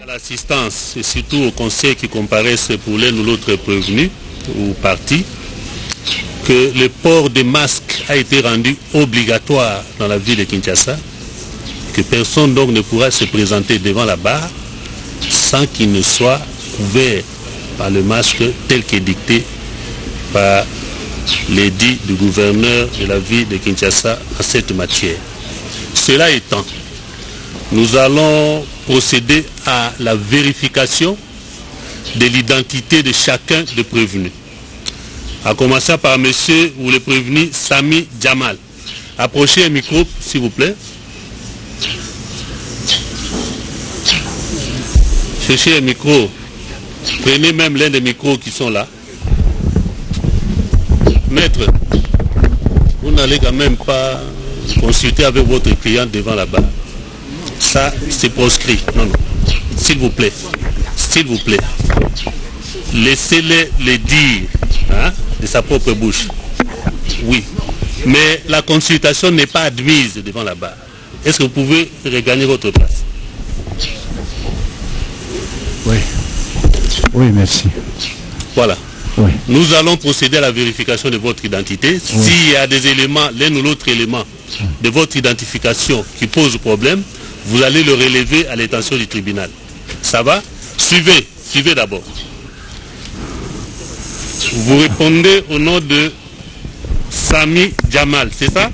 L'assistance et surtout au conseil qui comparaissent pour l'un ou l'autre prévenu ou parti, que le port des masques a été rendu obligatoire dans la ville de Kinshasa, que personne donc ne pourra se présenter devant la barre sans qu'il ne soit couvert par le masque tel qu'est dicté par l'édit du gouverneur de la ville de Kinshasa en cette matière. Cela étant, nous allons procéder à la vérification de l'identité de chacun des prévenus. À commencer par monsieur ou le prévenu Sami Jamal. Approchez un micro, s'il vous plaît. Cherchez un micro. Prenez même l'un des micros qui sont là. Maître, vous n'allez quand même pas consulter avec votre client devant la barre. Ça, c'est proscrit. Non, non. S'il vous plaît. S'il vous plaît. Laissez-les le dire hein, de sa propre bouche. Oui. Mais la consultation n'est pas admise devant la barre. Est-ce que vous pouvez regagner votre place? Oui. Oui, merci. Voilà. Oui. Nous allons procéder à la vérification de votre identité. Oui. S'il y a des éléments, l'un ou l'autre élément de votre identification qui pose problème, vous allez le relever à l'intention du tribunal. Ça va? Suivez. Suivez d'abord. Vous répondez au nom de Sami Jamal, c'est ça?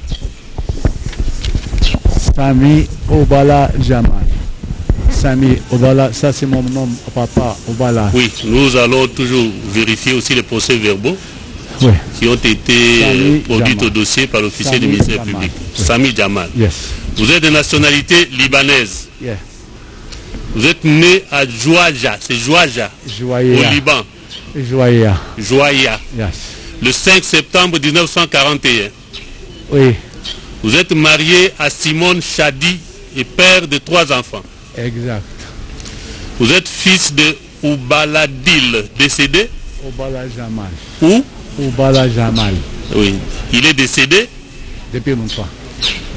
Sami Obala Jamal. Sami Obala, ça c'est mon nom, papa Obala. Oui, nous allons toujours vérifier aussi les procès-verbaux oui. qui ont été produits au dossier par l'officier du ministère public. Oui. Sami Jamal. Yes. Vous êtes de nationalité libanaise. Yeah. Vous êtes né à Jouaja, c'est Jouaja, au Liban. Jouaïa. Jouaïa. Yes. Le 5 septembre 1941. Oui. Vous êtes marié à Simone Chadi et père de 3 enfants. Exact. Vous êtes fils de Oubaladil, décédé. Oubala Jamal. Où? Oubala Jamal. Oui. Il est décédé. Depuis longtemps.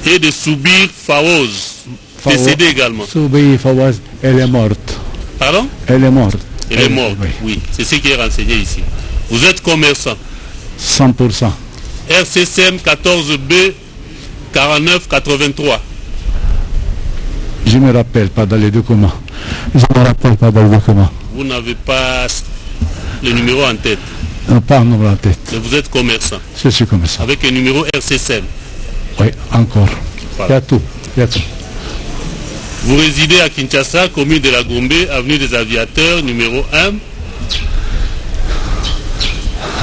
Et de Soubir Fawaz, décédé également. Soubir Fawaz, elle est morte. Pardon? Elle est morte. Elle est morte, oui. C'est ce qui est renseigné ici. Vous êtes commerçant. 100%. RCCM 14B 4983. Je ne me rappelle pas dans les documents. Je ne me rappelle pas dans les documents. Vous n'avez pas le numéro en tête? Non, pas un numéro en tête. Mais vous êtes commerçant? Je suis commerçant. Avec un numéro RCCM? Oui, encore. Voilà. Il y a tout. Il y a tout. Vous résidez à Kinshasa, commune de la Gombe, avenue des Aviateurs, numéro 1.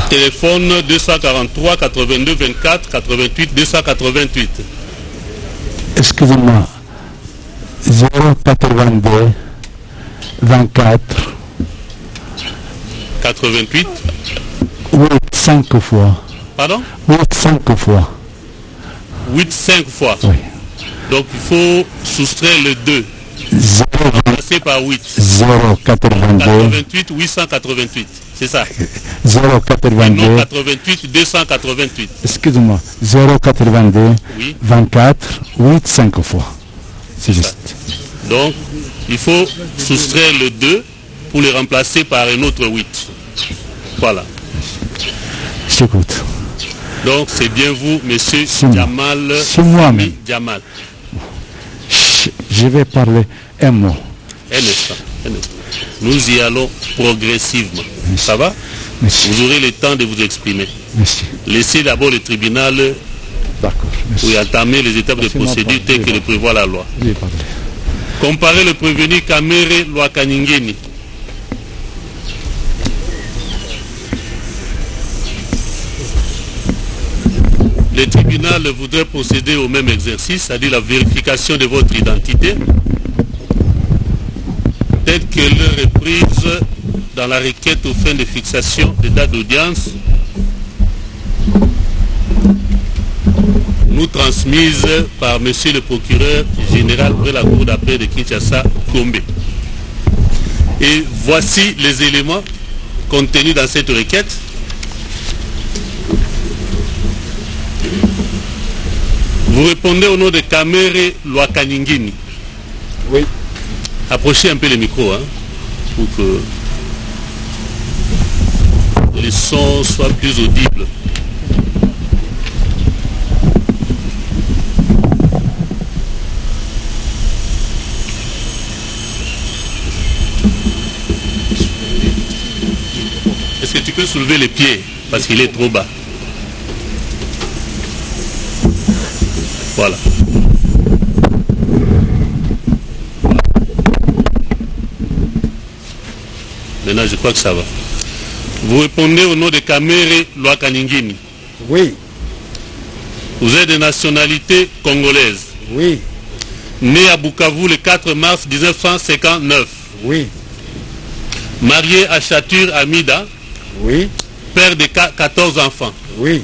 Téléphone 243 82 24 88 288. Excusez-moi. 082 24 88 8 5 fois. Pardon? 8 5 fois. 8 5 fois. Oui. Donc il faut soustraire le 2. 0 Passer par 8. 082 88 888. C'est ça. 082 non 88 288. Excusez-moi. 082 oui. 24 8 5 fois. C'est juste. Donc il faut soustraire le 2 pour le remplacer par un autre 8. Voilà. Je t'écoute. Donc c'est bien vous, monsieur Jamal. C'est moi-même. Jamal. Je vais parler un mot. Un instant. Nous y allons progressivement. Merci. Ça va? Merci. Vous aurez le temps de vous exprimer. Merci. Laissez d'abord le tribunal pour entamer les étapes de procédure telles que le prévoit la loi. Comparez le prévenu Kamere Lwakaningeni. Le tribunal voudrait procéder au même exercice, c'est-à-dire la vérification de votre identité, telle qu'elle est reprise dans la requête aux fins de fixation des dates d'audience, nous transmise par monsieur le procureur général près la cour d'appel de Kinshasa, Gombe. Et voici les éléments contenus dans cette requête. Vous répondez au nom de Kamere Lwakaningini. Oui. Approchez un peu le micro, hein, pour que les sons soient plus audibles. Est-ce que tu peux soulever les pieds parce qu'il est trop bas? Voilà. Maintenant, je crois que ça va. Vous répondez au nom de Kamere Lwakaningini. Oui. Vous êtes de nationalité congolaise. Oui. Né à Bukavu le 4 mars 1959. Oui. Marié à Chatur Amida. Oui. Père de 14 enfants. Oui.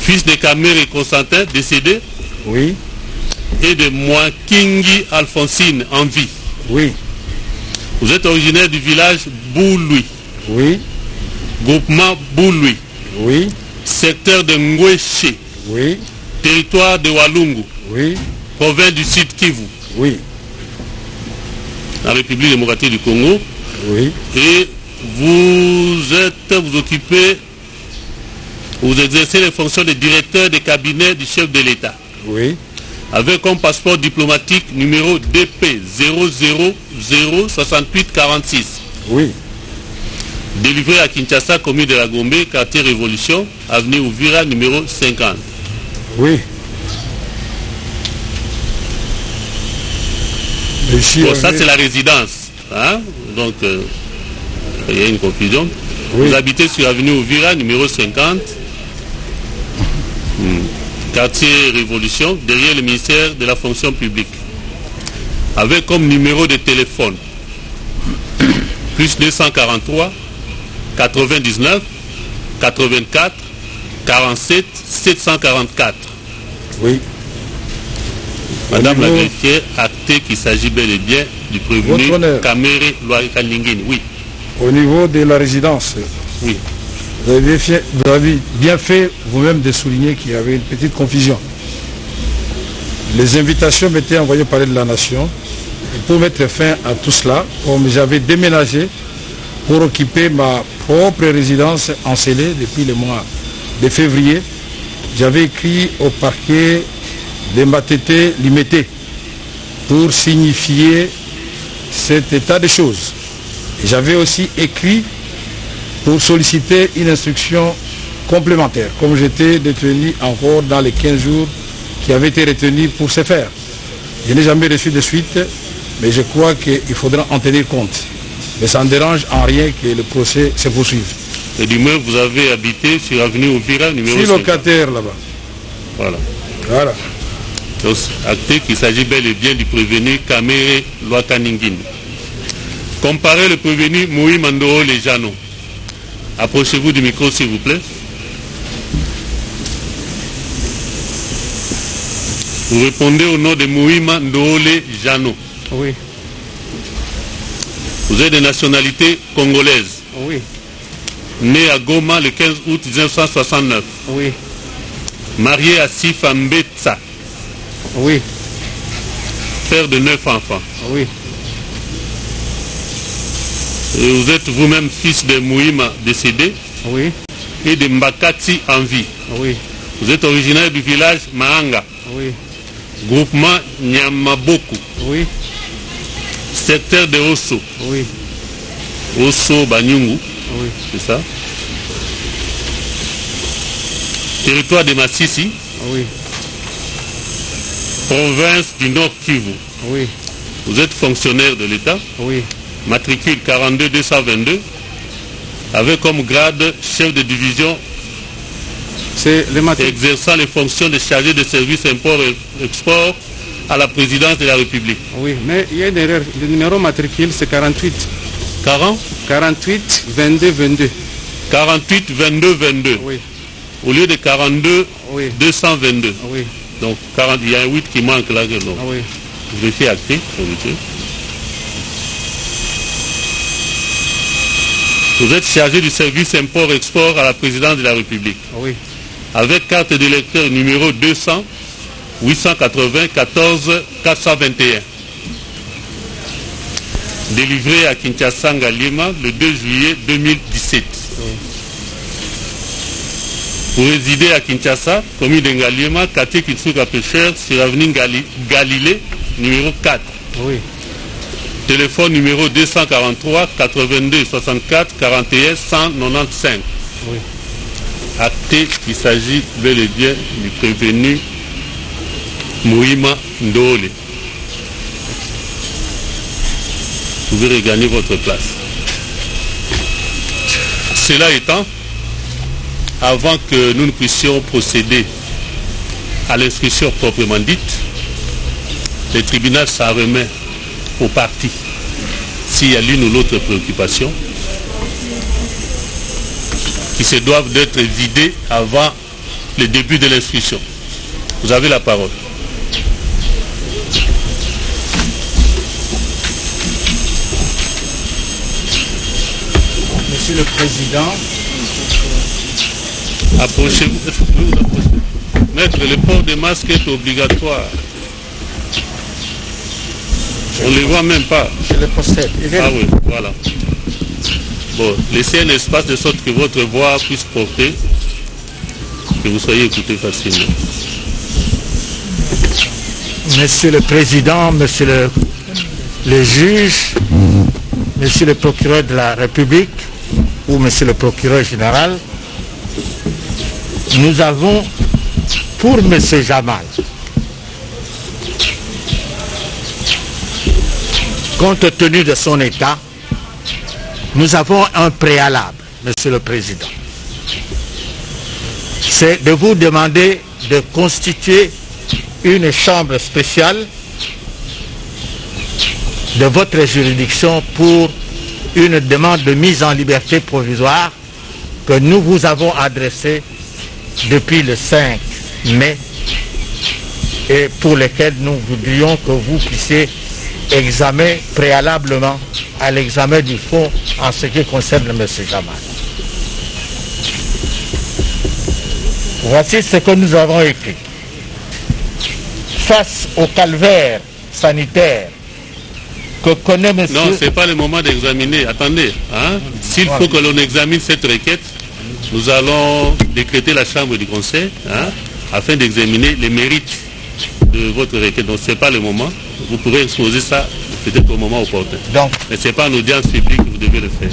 Fils de Kamere Constantin, décédé. Oui. Et de Mwakingi Alphonsine, en vie. Oui. Vous êtes originaire du village Boului. Oui. Groupement Boului. Oui. Secteur de Ngweshe. Oui. Territoire de Walungu. Oui. Province du Sud Kivu. Oui. La République démocratique du Congo. Oui. Et vous exercez les fonctions de directeur de cabinet du chef de l'État. Oui. Avec comme passeport diplomatique numéro DP 0006846. Oui. Délivré à Kinshasa, commune de la Gombe, quartier Révolution, avenue Ouvira, numéro 50. Oui. Bon, ça c'est la résidence. Hein? Donc, il y a une confusion. Oui. Vous habitez sur avenue Ouvira, numéro 50. Quartier Révolution, derrière le ministère de la fonction publique. Avec comme numéro de téléphone plus 243 99 84 47 744. Oui. Madame la greffière, actée qu'il s'agit bel et bien du prévenu Kamere Lwakaningini. Oui. Au niveau de la résidence, oui. Vous avez bien fait vous-même de souligner qu'il y avait une petite confusion. Les invitations m'étaient envoyées par de la nation. Et pour mettre fin à tout cela, comme j'avais déménagé pour occuper ma propre résidence encelée depuis le mois de février, j'avais écrit au parquet de Matete Limité pour signifier cet état de choses. J'avais aussi écrit pour solliciter une instruction complémentaire, comme j'étais détenu encore dans les 15 jours qui avaient été retenus pour ce faire. Je n'ai jamais reçu de suite, mais je crois qu'il faudra en tenir compte. Mais ça ne dérange en rien que le procès se poursuive. Et du moins, vous avez habité sur avenue Ouvira, numéro 50. Je suis locataire là-bas. Voilà. Voilà. Donc, acté qu'il s'agit bel et bien du prévenu Kamere Lwakaningini. Comparez le prévenu Moui Mandoro Lejano. Approchez-vous du micro, s'il vous plaît. Vous répondez au nom de Moïma Ndole Jano. Oui. Vous êtes de nationalité congolaise. Oui. Né à Goma le 15 août 1969. Oui. Marié à Sifa Mbetsa. Oui. Père de 9 enfants. Oui. Et vous êtes vous-même fils de Moïma décédé. Oui. Et de Mbakati en vie. Oui. Vous êtes originaire du village Mahanga. Oui. Groupement Nyamaboku. Oui. Secteur de Osso. Oui. Osso Banyungu. Oui. C'est ça. Territoire de Massissi. Oui. Province du Nord Kivu. Oui. Vous êtes fonctionnaire de l'État. Oui. Matricule 42-222. Avec comme grade chef de division. C'est le matricule. Exerçant les fonctions de chargé de service import-export à la présidence de la République. Oui, mais il y a une erreur. Le numéro matricule, c'est 48. 40 48 22 22. 48 22 22. Oui. Au lieu de 42 Oui. 222. Oui. Donc 40, il y a un 8 qui manque là. Donc. Oui. Vérifiez acté. Vous êtes chargé du service import-export à la présidence de la République. Oui. avec carte d'électeur numéro 200 880 14 421. Délivré à Kinshasa Ngaliema le 2 juillet 2017. Pour résider à Kinshasa, commune de Ngaliema, quartier Kitsuka Pêcheur, sur avenue Galilée, numéro 4. Oui. Téléphone numéro 243 82 64 41 195. Oui. Acté qu'il s'agit bel et bien du prévenu Moïma Ndole. Vous pouvez regagner votre place. Cela étant, avant que nous ne puissions procéder à l'inscription proprement dite, le tribunal s'en remet au parti s'il y a l'une ou l'autre préoccupation qui se doivent d'être vidées avant le début de l'inscription. Vous avez la parole. Monsieur le Président, approchez-vous. Maître, le port des masques est obligatoire. On ne les voit même pas. je le possède. Ah oui, voilà. Bon, laissez un espace de sorte que votre voix puisse porter, que vous soyez écouté facilement. Monsieur le Président, Monsieur le juge, Monsieur le procureur de la République ou Monsieur le procureur général, nous avons pour Monsieur Jamal, compte tenu de son état, nous avons un préalable, Monsieur le Président. C'est de vous demander de constituer une chambre spéciale de votre juridiction pour une demande de mise en liberté provisoire que nous vous avons adressée depuis le 5 mai et pour lesquelles nous voudrions que vous puissiez examiner préalablement à l'examen du fond en ce qui concerne M. Jamal. Voici ce que nous avons écrit. Face au calvaire sanitaire que connaît monsieur... Non, ce n'est pas le moment d'examiner. Attendez. Hein? S'il faut que l'on examine cette requête, nous allons décréter la chambre du conseil afin d'examiner les mérites de votre requête. Donc ce n'est pas le moment. Vous pourrez exposer ça peut-être au moment opportun. Donc, mais ce n'est pas en audience publique que vous devez le faire.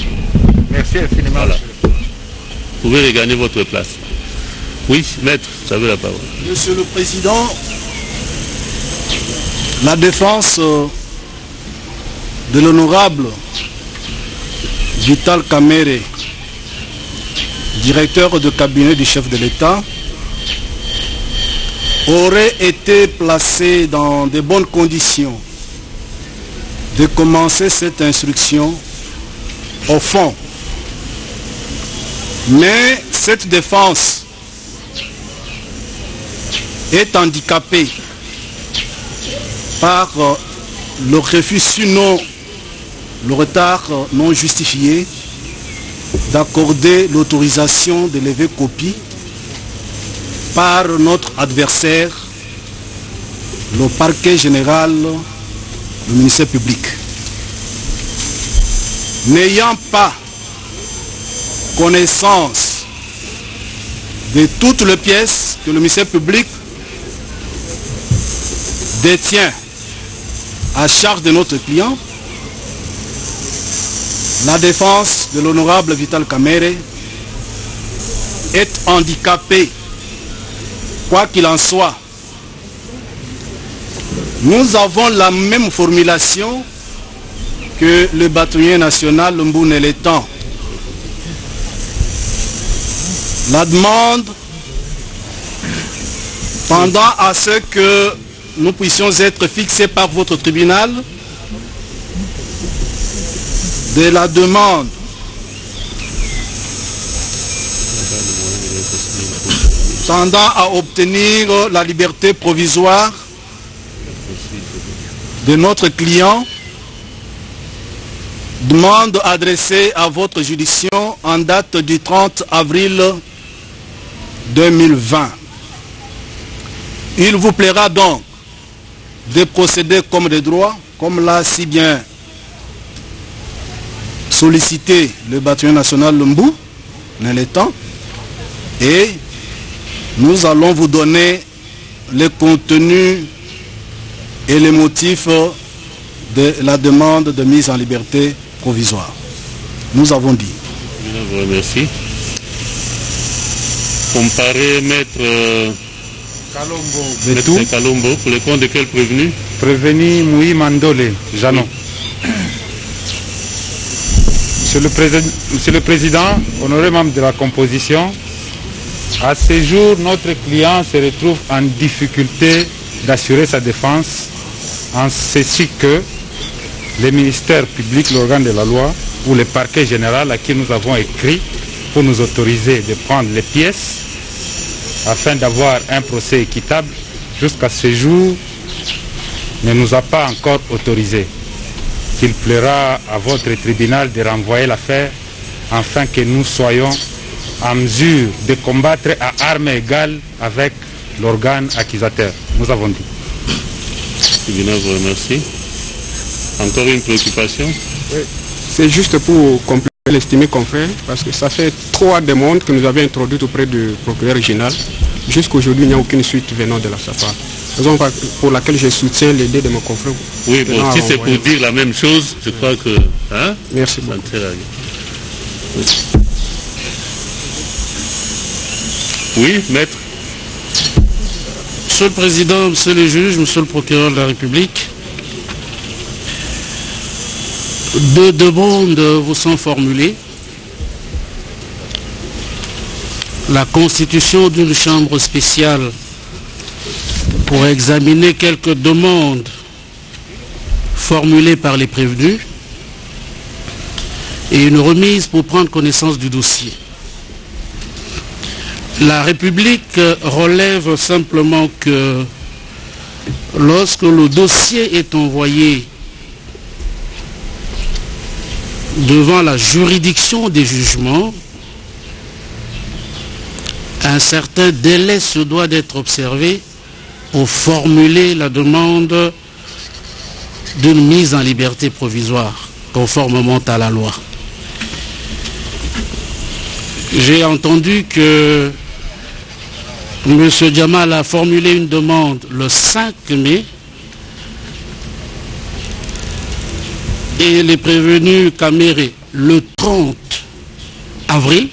Merci infiniment. Voilà. Vous pouvez regagner votre place. Oui, maître, vous avez la parole. Monsieur le Président, la défense de l'honorable Vital Kamerhe, directeur de cabinet du chef de l'État, aurait été placée dans de bonnes conditions de commencer cette instruction au fond. Mais cette défense est handicapée par le refus, sinon le retard non justifié d'accorder l'autorisation de lever copie par notre adversaire, le parquet général du ministère public. N'ayant pas connaissance de toutes les pièces que le ministère public détient à charge de notre client, la défense de l'honorable Vital Kamerhe est handicapée. Quoi qu'il en soit, nous avons la même formulation que le bâtonnier national Mbouneletan. La demande pendant à ce que nous puissions être fixés par votre tribunal de la demande tendant à obtenir la liberté provisoire de notre client, demande adressée à votre juridiction en date du 30 avril 2020. Il vous plaira donc de procéder comme de droit, comme l'a si bien sollicité le bâtiment national Lumbu, dans les temps, et nous allons vous donner le contenu et les motifs de la demande de mise en liberté provisoire. Nous avons dit. Je vous remercie. Comparé Maître Kalombo, pour le compte de quel prévenu? Prévenu Moui Mandole, Janon. Monsieur le Président, honoré membre de la composition, à ce jour, notre client se retrouve en difficulté d'assurer sa défense en ceci que le ministère public, l'organe de la loi, ou le parquet général à qui nous avons écrit pour nous autoriser de prendre les pièces afin d'avoir un procès équitable, jusqu'à ce jour, ne nous a pas encore autorisé. Qu'il plaira à votre tribunal de renvoyer l'affaire afin que nous soyons en mesure de combattre à armes égales avec l'organe accusateur. Nous avons dit. Le tribunal vous remercie. Encore une préoccupation? Oui. C'est juste pour compléter l'estimé confrère, parce que ça fait 3 demandes que nous avions introduites auprès du procureur régional. Jusqu'aujourd'hui, il n'y a aucune suite venant de la SAFA. Raison pour laquelle je soutiens l'idée de mon confrère. Oui, bon, si c'est pour dire la même chose, je crois que... Hein, merci beaucoup. Oui, maître. Monsieur le Président, Monsieur le juge, Monsieur le procureur de la République, 2 demandes vous sont formulées. La constitution d'une chambre spéciale pour examiner quelques demandes formulées par les prévenus et une remise pour prendre connaissance du dossier. La République relève simplement que lorsque le dossier est envoyé devant la juridiction des jugements, un certain délai se doit d'être observé pour formuler la demande d'une mise en liberté provisoire, conformément à la loi. J'ai entendu que M. Djamal a formulé une demande le 5 mai et les prévenus Caméré le 30 avril.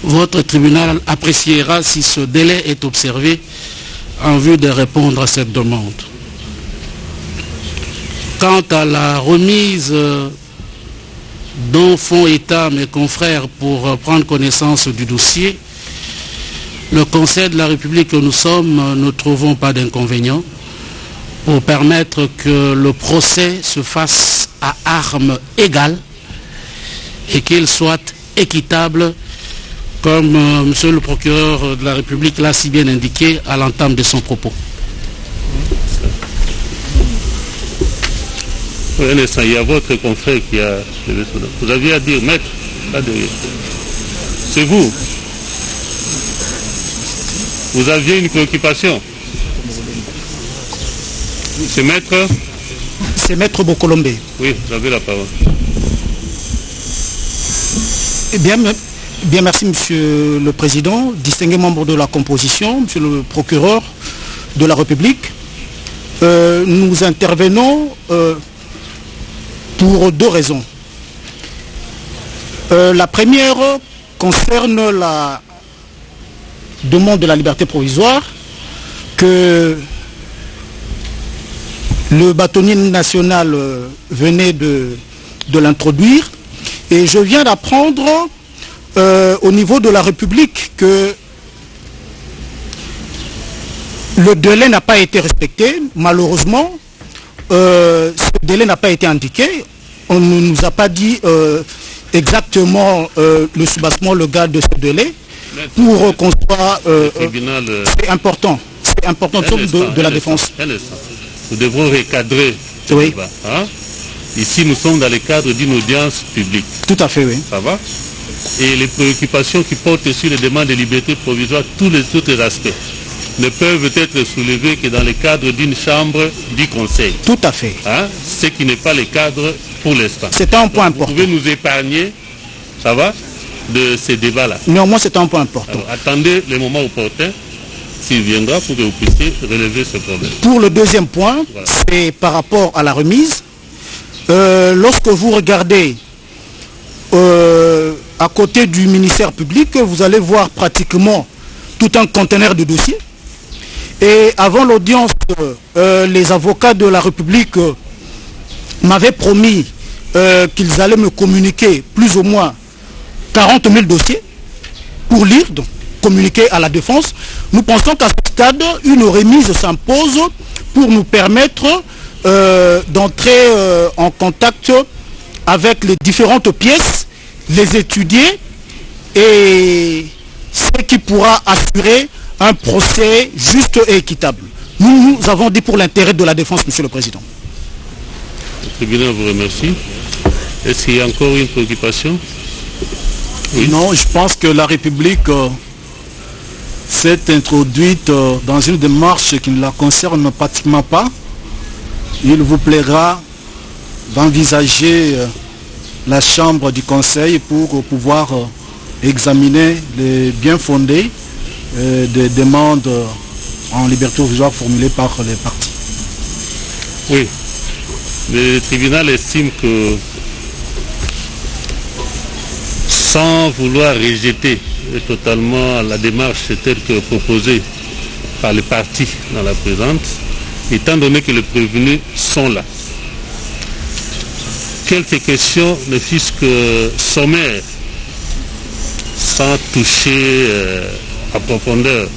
Votre tribunal appréciera si ce délai est observé en vue de répondre à cette demande. Quant à la remise dont font état mes confrères pour prendre connaissance du dossier, le Conseil de la République que nous sommes ne trouvons pas d'inconvénient pour permettre que le procès se fasse à armes égales et qu'il soit équitable, comme Monsieur le procureur de la République l'a si bien indiqué à l'entame de son propos. Un instant, il y a votre confrère qui a levé son nom. Vous aviez à dire, maître, là derrière. C'est vous. Vous aviez une préoccupation. C'est maître? C'est maître Bokolombe. Oui, vous avez la parole. Eh bien, merci Monsieur le Président, distingué membre de la composition, Monsieur le procureur de la République. Nous intervenons pour 2 raisons. La première concerne la demande de la liberté provisoire que le bâtonnier national venait de l'introduire, et je viens d'apprendre au niveau de la République que le délai n'a pas été respecté. Malheureusement, ce délai n'a pas été indiqué. On ne nous a pas dit exactement le soubassement légal de ce délai pour qu'on soit... c'est important. C'est important de la défense. Nous devrons recadrer ce débat. Hein? Ici, nous sommes dans le cadre d'une audience publique. Tout à fait, oui. Ça va? et les préoccupations qui portent sur les demandes de liberté provisoire, tous les autres aspects ne peuvent être soulevés que dans le cadre d'une chambre du Conseil. Tout à fait. Hein? Ce qui n'est pas le cadre pour l'instant. C'est un point important. Vous pouvez nous épargner, ça va, de ces débats-là. Néanmoins, c'est un point important. Alors, attendez le moment opportun, s'il viendra, pour que vous puissiez relever ce problème. Pour le deuxième point, voilà, c'est par rapport à la remise. Lorsque vous regardez à côté du ministère public, vous allez voir pratiquement tout un conteneur de dossiers. Et avant l'audience, les avocats de la République m'avaient promis qu'ils allaient me communiquer plus ou moins 40 000 dossiers pour lire, donc communiquer à la défense. Nous pensons qu'à ce stade, une remise s'impose pour nous permettre d'entrer en contact avec les différentes pièces, les étudier et ce qui pourra assurer un procès juste et équitable. Nous avons dit pour l'intérêt de la défense, Monsieur le Président. Le tribunal vous remercie. Est-ce qu'il y a encore une préoccupation? Oui. Non, je pense que la République s'est introduite dans une démarche qui ne la concerne pratiquement pas. Il vous plaira d'envisager la Chambre du Conseil pour pouvoir examiner les bien fondés des demandes en liberté provisoire formulées par les partis. Oui, le tribunal estime que sans vouloir rejeter totalement la démarche telle que proposée par les partis dans la présente, étant donné que les prévenus sont là, quelques questions ne fût-ce que sommaires, sans toucher à profondeur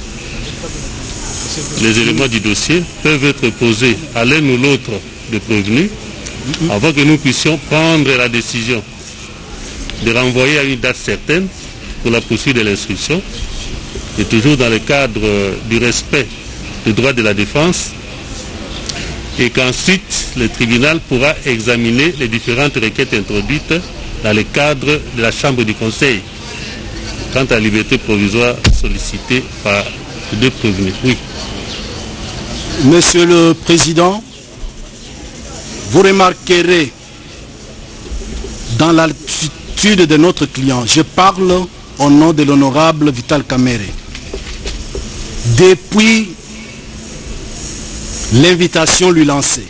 les éléments du dossier, peuvent être posés à l'un ou l'autre des prévenus avant que nous puissions prendre la décision de renvoyer à une date certaine pour la poursuite de l'instruction, et toujours dans le cadre du respect des droits de la défense, et qu'ensuite le tribunal pourra examiner les différentes requêtes introduites dans le cadre de la Chambre du Conseil quant à la liberté provisoire sollicitée par les deux prévenus. Oui. Monsieur le Président, vous remarquerez dans l'attitude de notre client, je parle au nom de l'honorable Vital Kamerhe, depuis l'invitation lui lancée,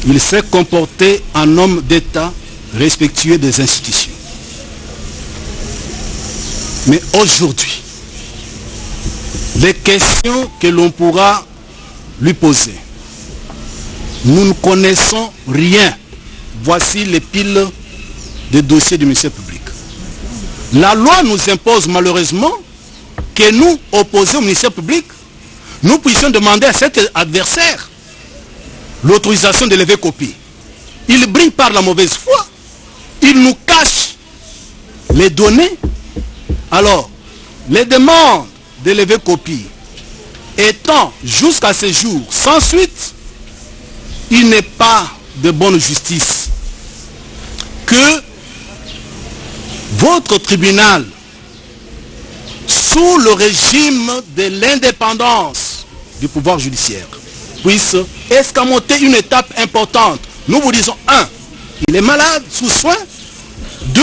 il s'est comporté en homme d'État respectueux des institutions. Mais aujourd'hui, les questions que l'on pourra lui poser, nous ne connaissons rien. Voici les piles de dossiers du ministère public. La loi nous impose malheureusement que nous, opposés au ministère public, nous puissions demander à cet adversaire l'autorisation de lever copie. Il brille par la mauvaise foi. Il nous cache les données. Alors, les demandes de lever copie étant jusqu'à ce jour sans suite, il n'est pas de bonne justice que votre tribunal, sous le régime de l'indépendance du pouvoir judiciaire, puisse escamoter une étape importante. Nous vous disons, 1, il est malade, sous soin. 2,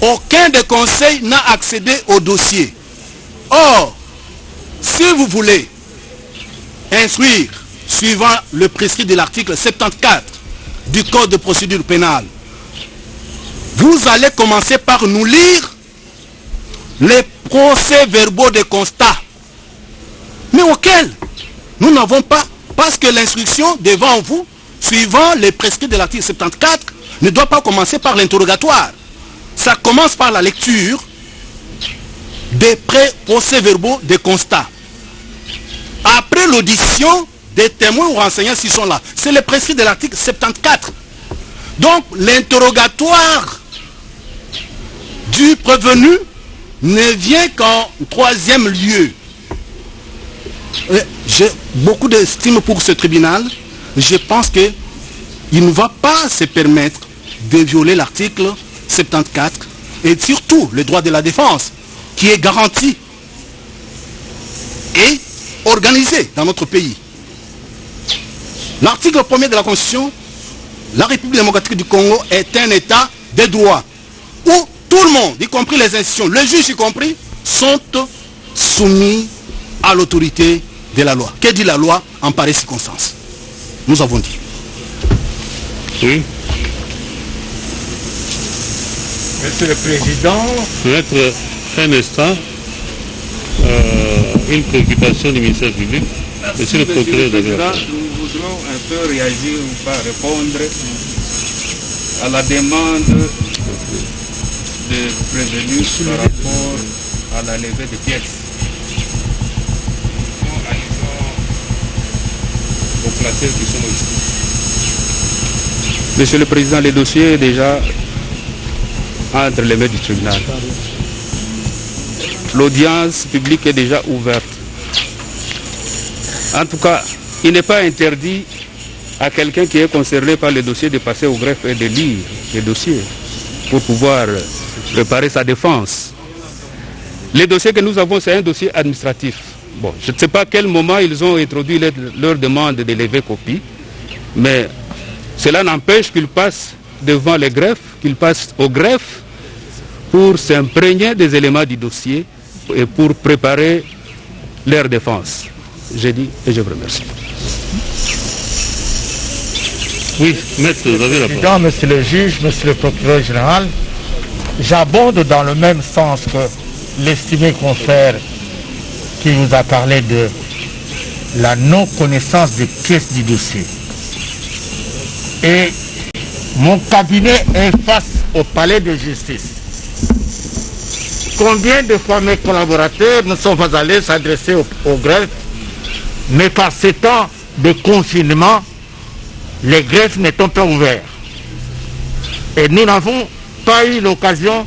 aucun des conseils n'a accédé au dossier. Or, si vous voulez instruire, suivant le prescrit de l'article 74 du Code de procédure pénale, vous allez commencer par nous lire les procès-verbaux de constat, mais auxquels nous n'avons pas, parce que l'instruction devant vous, suivant les prescrits de l'article 74, ne doit pas commencer par l'interrogatoire. Ça commence par la lecture des procès-verbaux de constat. Après l'audition des témoins ou renseignants s'ils sont là. C'est le prescrit de l'article 74. Donc l'interrogatoire du prévenu ne vient qu'en troisième lieu. J'ai beaucoup d'estime pour ce tribunal. Je pense qu'il ne va pas se permettre de violer l'article 74 et surtout le droit de la défense qui est garanti et organisé dans notre pays. L'article 1er de la Constitution, la République démocratique du Congo est un État de droit où tout le monde, y compris les institutions, les juges y compris, sont soumis à l'autorité de la loi. Que dit la loi en pareille circonstance? Nous avons dit. Oui. Monsieur le Président. Maître, un instant, une préoccupation du ministère public. Monsieur le procureur de la République. Nous voudrons un peu réagir ou pas répondre à la demande de prévenir par rapport à la levée des pièces. Aux placeurs qui sont ici. Monsieur le Président, le dossier est déjà entre les mains du tribunal. L'audience publique est déjà ouverte. En tout cas, il n'est pas interdit à quelqu'un qui est concerné par le dossier de passer au greffe et de lire le dossier pour pouvoir préparer sa défense. Le dossier que nous avons, c'est un dossier administratif. Bon, je ne sais pas à quel moment ils ont introduit leur demande de lever copie, mais cela n'empêche qu'ils passent devant les greffes, qu'ils passent au greffe pour s'imprégner des éléments du dossier et pour préparer leur défense. J'ai dit et je vous remercie. Oui, maître, vous avez la parole. Monsieur le juge, monsieur le procureur général, j'abonde dans le même sens que l'estimé confrère qui vous a parlé de la non-connaissance des pièces du dossier. Et mon cabinet est face au palais de justice. Combien de fois mes collaborateurs ne sont pas allés s'adresser au greffe, mais par ces temps de confinement, les greffes n'étant pas ouverts. Et nous n'avons pas eu l'occasion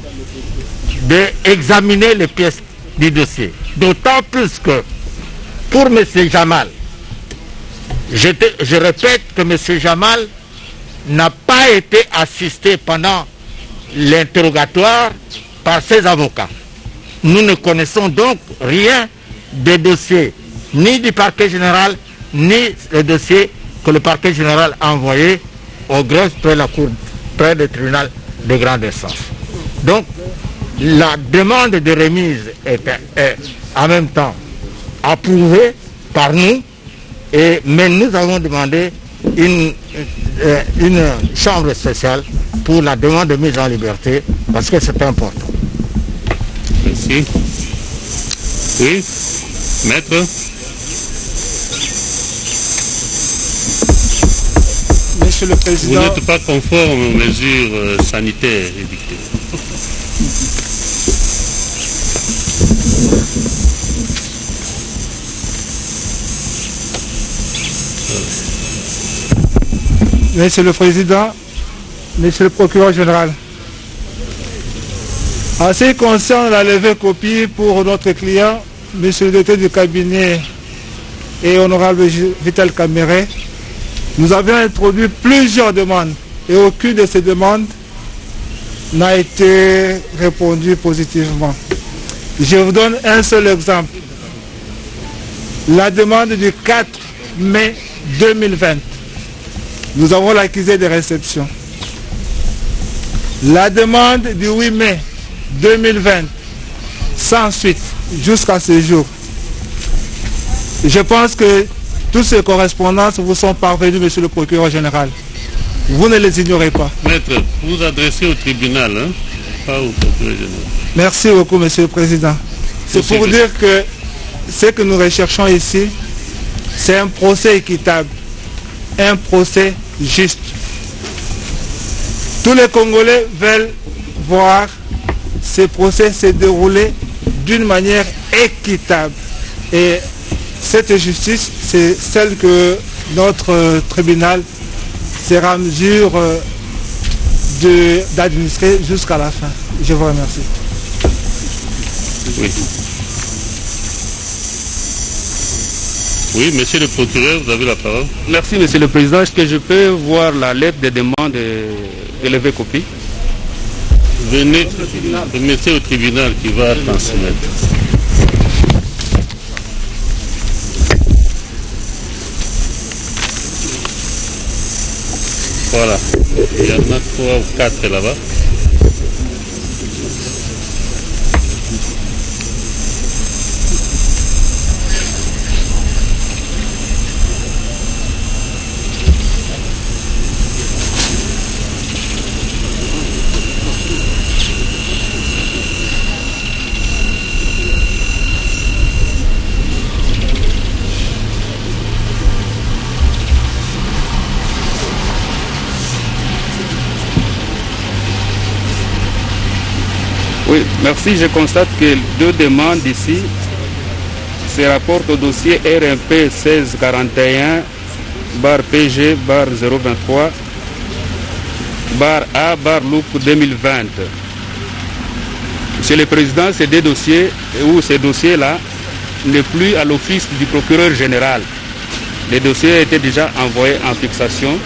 d'examiner les pièces du dossier. D'autant plus que pour M. Jamal, je répète que M. Jamal n'a pas été assisté pendant l'interrogatoire par ses avocats. Nous ne connaissons donc rien des dossiers, ni du parquet général, ni le dossier que le parquet général a envoyé au greffe près du tribunal de grande instance. Donc, la demande de remise est en même temps approuvée par nous, mais nous avons demandé une chambre spéciale pour la demande de mise en liberté parce que c'est important. Merci. Oui, maître. Monsieur le Président. Vous n'êtes pas conforme aux mesures sanitaires édictées. Monsieur le Président, Monsieur le Procureur général, en ce qui concerne la levée copie pour notre client, Monsieur le directeur du cabinet et honorable Vital Caméré, nous avions introduit plusieurs demandes et aucune de ces demandes n'a été répondue positivement. Je vous donne un seul exemple. La demande du 4 mai 2020. Nous avons l'accusé de réception. La demande du 8 mai 2020, sans suite, jusqu'à ce jour. Je pense que toutes ces correspondances vous sont parvenues, Monsieur le Procureur général. Vous ne les ignorez pas. Maître, vous adressez au tribunal, hein, pas au procureur général. Merci beaucoup, Monsieur le Président. C'est pour dire que ce que nous recherchons ici, c'est un procès équitable, un procès juste. Tous les Congolais veulent voir ces procès se dérouler d'une manière équitable. Et cette justice, c'est celle que notre tribunal sera en mesure d'administrer jusqu'à la fin. Je vous remercie. Oui. Oui, monsieur le procureur, vous avez la parole. Merci, monsieur le Président. Est-ce que je peux voir la lettre de demande de lever copie? Venez, remettez au tribunal qui va transmettre. Voilà, il y en a 3 ou 4 là-bas. Oui, merci. Je constate que 2 demandes ici se rapportent au dossier RMP 1641 /PG /023 /A /LOUP 2020. Monsieur le Président, ces 2 dossiers, ou ces dossiers-là, n'est plus à l'office du procureur général. Les dossiers étaient déjà envoyés en fixation.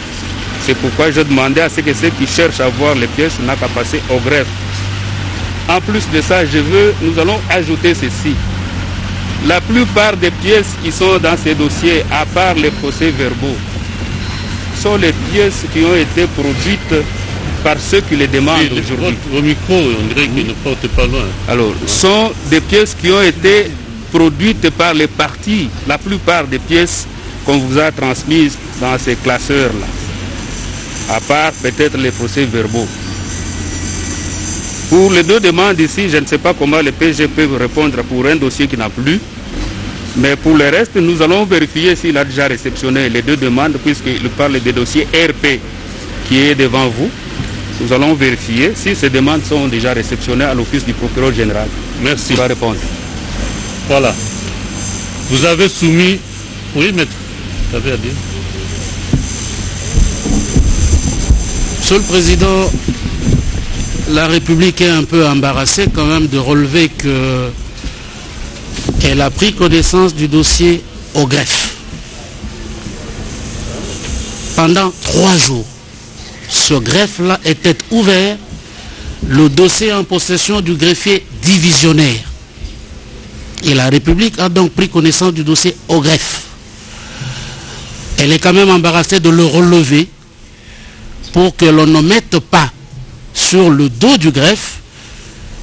C'est pourquoi je demandais à ce que ceux qui cherchent à voir les pièces n'ont qu'à passer au greffe. En plus de ça, nous allons ajouter ceci. La plupart des pièces qui sont dans ces dossiers, à part les procès-verbaux, sont les pièces qui ont été produites par ceux qui les demandent aujourd'hui. Vos micros, on dirait qu'ils ne portent pas loin. Alors, sont des pièces qui ont été produites par les parties, la plupart des pièces qu'on vous a transmises dans ces classeurs-là, à part peut-être les procès-verbaux. Pour les 2 demandes ici, je ne sais pas comment les PG peuvent répondre pour un dossier qui n'a plus. Mais pour le reste, nous allons vérifier s'il a déjà réceptionné les 2 demandes, puisqu'il parle des dossiers RP qui est devant vous. Nous allons vérifier si ces demandes sont déjà réceptionnées à l'office du procureur général. Merci. Il va répondre. Voilà. Vous avez soumis... Oui, maître. Vous avez à dire. Monsieur le Président, la République est un peu embarrassée quand même de relever qu'elle a pris connaissance du dossier au greffe. Pendant 3 jours, ce greffe-là était ouvert, le dossier en possession du greffier divisionnaire. Et la République a donc pris connaissance du dossier au greffe. Elle est quand même embarrassée de le relever pour que l'on ne mette pas sur le dos du greffe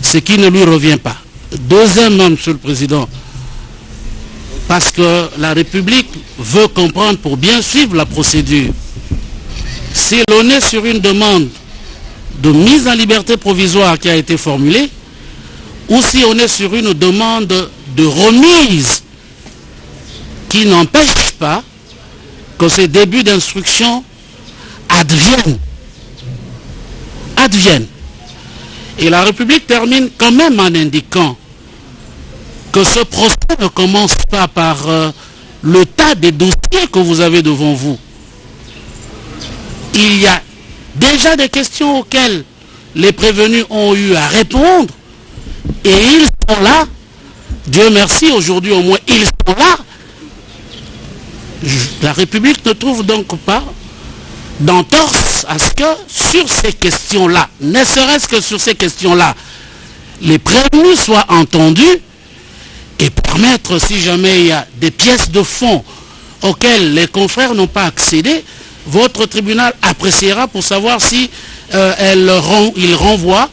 ce qui ne lui revient pas. Deuxièmement, Monsieur le Président, parce que la République veut comprendre pour bien suivre la procédure. Si l'on est sur une demande de mise en liberté provisoire qui a été formulée, ou si on est sur une demande de remise qui n'empêche pas que ces débuts d'instruction adviennent. Et la République termine quand même en indiquant que ce procès ne commence pas par le tas des dossiers que vous avez devant vous. Il y a déjà des questions auxquelles les prévenus ont eu à répondre et ils sont là. Dieu merci, aujourd'hui au moins ils sont là. La République ne trouve donc pas d'entorse à ce que sur ces questions-là, ne serait-ce que sur ces questions-là, les prévenus soient entendus et permettre, si jamais il y a des pièces de fond auxquelles les confrères n'ont pas accédé, votre tribunal appréciera pour savoir si il renvoie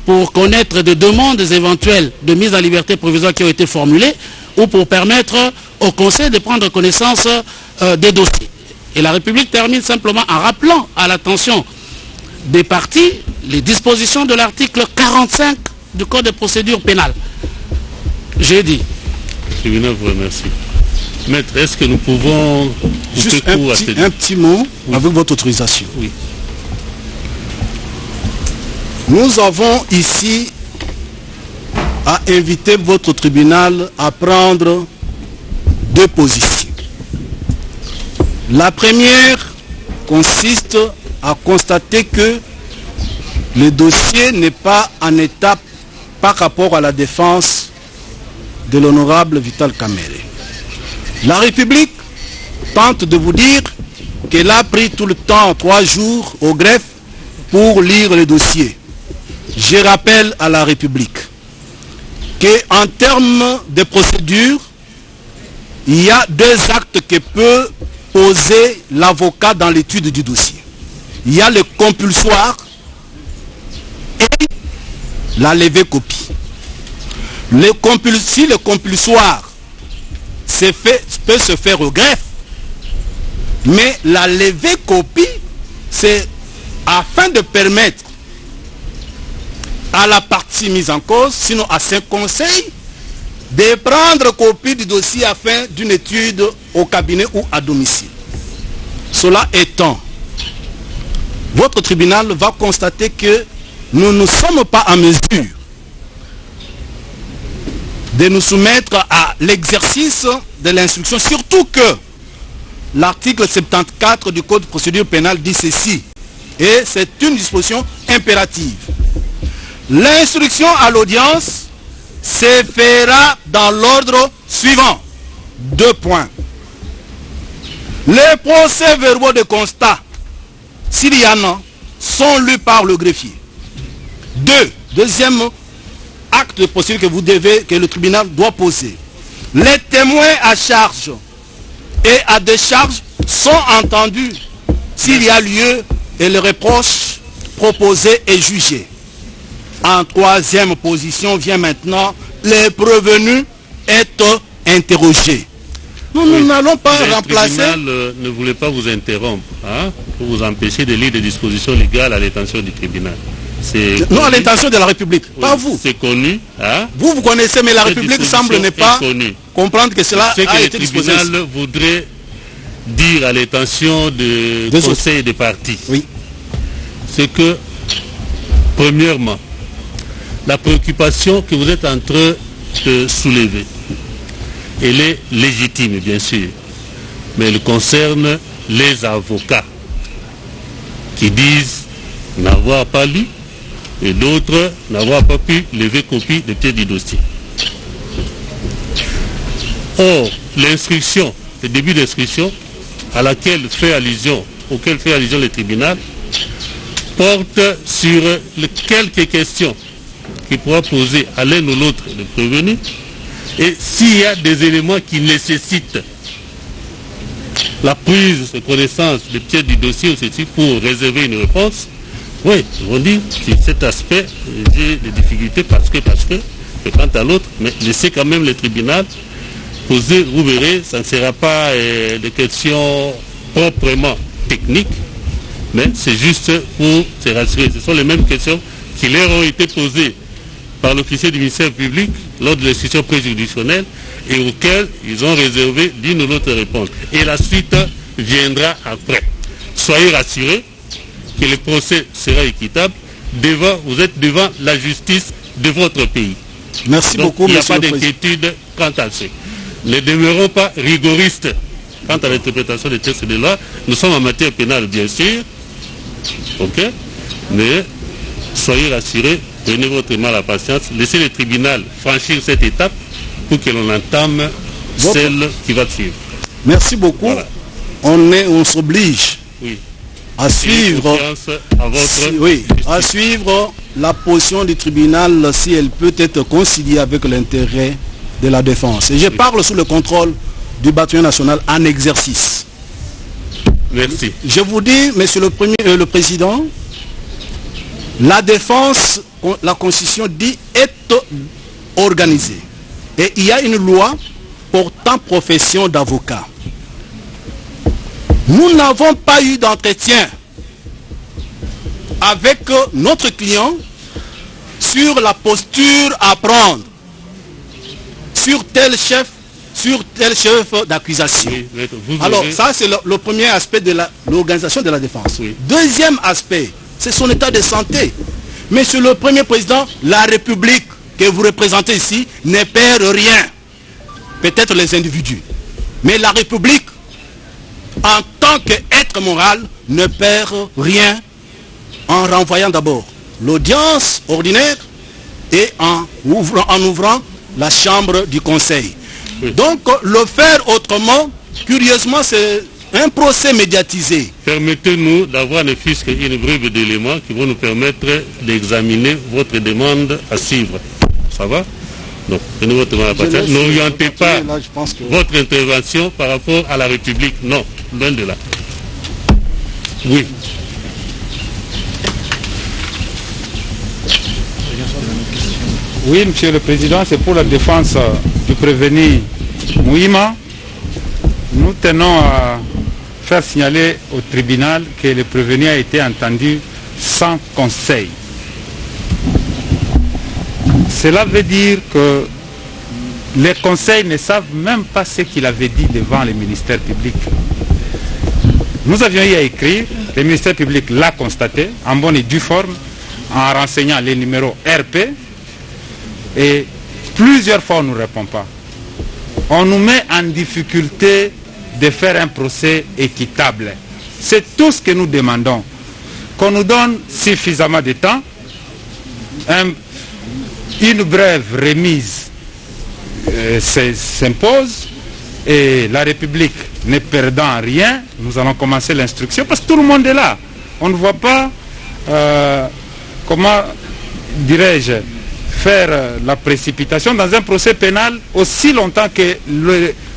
pour connaître des demandes éventuelles de mise en liberté provisoire qui ont été formulées ou pour permettre au Conseil de prendre connaissance des dossiers. Et la République termine simplement en rappelant à l'attention des parties les dispositions de l'article 45 du Code de procédure pénale. J'ai dit. Le tribunal vous remercie. Maître, est-ce que nous pouvons... Juste un petit mot, oui, avec votre autorisation. Oui. Nous avons ici à inviter votre tribunal à prendre 2 positions. La première consiste à constater que le dossier n'est pas en étape par rapport à la défense de l'honorable Vital Kamerhe. La République tente de vous dire qu'elle a pris tout le temps, 3 jours, au greffe pour lire le dossier. je rappelle à la République qu'en termes de procédure, il y a 2 actes que peut poser l'avocat dans l'étude du dossier. Il y a le compulsoire et la levée copie. Si le compulsoire peut se faire au greffe, mais la levée copie, c'est afin de permettre à la partie mise en cause, sinon à ses conseils, de prendre copie du dossier afin d'une étude au cabinet ou à domicile. Cela étant, votre tribunal va constater que nous ne sommes pas en mesure de nous soumettre à l'exercice de l'instruction, surtout que l'article 74 du Code de procédure pénale dit ceci, et c'est une disposition impérative. L'instruction à l'audience se fera dans l'ordre suivant. 2 points. Les procès-verbaux de constat, s'il y en a, sont lus par le greffier. Deuxième acte de procédure que le tribunal doit poser. Les témoins à charge et à décharge sont entendus s'il y a lieu et le reproche proposé est jugé. En 3e position vient maintenant les prévenus être interrogés. Nous n'allons pas remplacer... Le tribunal ne voulait pas vous interrompre, pour vous empêcher de lire des dispositions légales à l'intention du tribunal. Non, à l'intention de la République, pas vous. C'est connu. Vous connaissez, mais la République semble ne pas comprendre que cela a été disposé. Le tribunal voudrait dire à l'intention du conseil des parties, c'est que, premièrement, la préoccupation que vous êtes en train de soulever, elle est légitime, bien sûr, mais elle concerne les avocats qui disent n'avoir pas lu et d'autres n'avoir pas pu lever copie de pied du dossier. Or, l'instruction, le début d'instruction auquel fait allusion le tribunal, porte sur quelques questions qu'il pourra poser à l'un ou l'autre de prévenu, et s'il y a des éléments qui nécessitent la prise de connaissance de pied du dossier ou ceci pour réserver une réponse, oui, ils vont dire sur cet aspect, j'ai des difficultés parce que, et quant à l'autre, mais laissez quand même le tribunal poser, vous verrez, ça ne sera pas des questions proprement techniques, mais c'est juste pour se rassurer. Ce sont les mêmes questions qui leur ont été posées par l'officier du ministère public lors de l'instruction préjudicielle et auxquelles ils ont réservé l'une ou l'autre réponse. Et la suite viendra après. Soyez rassurés que le procès sera équitable. Vous êtes devant la justice de votre pays. Merci donc, beaucoup, il n'y a pas d'inquiétude quant à ça. Ne demeurons pas rigoristes quant à l'interprétation des textes de loi. Nous sommes en matière pénale, bien sûr. Ok, mais soyez rassurés, prenez votre mal à patience, laissez le tribunal franchir cette étape pour que l'on entame celle qui va suivre. Merci beaucoup. Voilà. On s'oblige à suivre, à suivre la position du tribunal si elle peut être conciliée avec l'intérêt de la défense. Et je parle sous le contrôle du bataillon national en exercice. Merci. Je vous dis, monsieur le président, la défense, la Constitution dit, est organisée. Et il y a une loi portant profession d'avocat. Nous n'avons pas eu d'entretien avec notre client sur la posture à prendre sur tel chef d'accusation. Alors ça c'est le premier aspect de l'organisation de la défense. Deuxième aspect, c'est son état de santé. Monsieur le Premier Président, la République que vous représentez ici ne perd rien. Peut-être les individus. Mais la République, en tant qu'être moral, ne perd rien en renvoyant d'abord l'audience ordinaire et en ouvrant la chambre du conseil. Donc le faire autrement, curieusement, c'est un procès médiatisé. Permettez-nous d'avoir ne fût-ce qu'une brève d'éléments qui vont nous permettre d'examiner votre demande à suivre. Ça va? Donc, prenez votre demande à partir. N'orientez pas votre intervention par rapport à la République. Non, loin de là. Oui. Oui, Monsieur le Président, c'est pour la défense du prévenu Mouima. Nous tenons à faire signaler au tribunal que le prévenu a été entendu sans conseil. Cela veut dire que les conseils ne savent même pas ce qu'il avait dit devant le ministère public. Nous avions eu à écrire, le ministère public l'a constaté, en bonne et due forme, en renseignant les numéros RP, et plusieurs fois on ne nous répond pas. On nous met en difficulté de faire un procès équitable. C'est tout ce que nous demandons. Qu'on nous donne suffisamment de temps, une brève remise s'impose, et la République ne perdant rien, nous allons commencer l'instruction, parce que tout le monde est là. On ne voit pas comment, dirais-je, faire la précipitation dans un procès pénal aussi longtemps que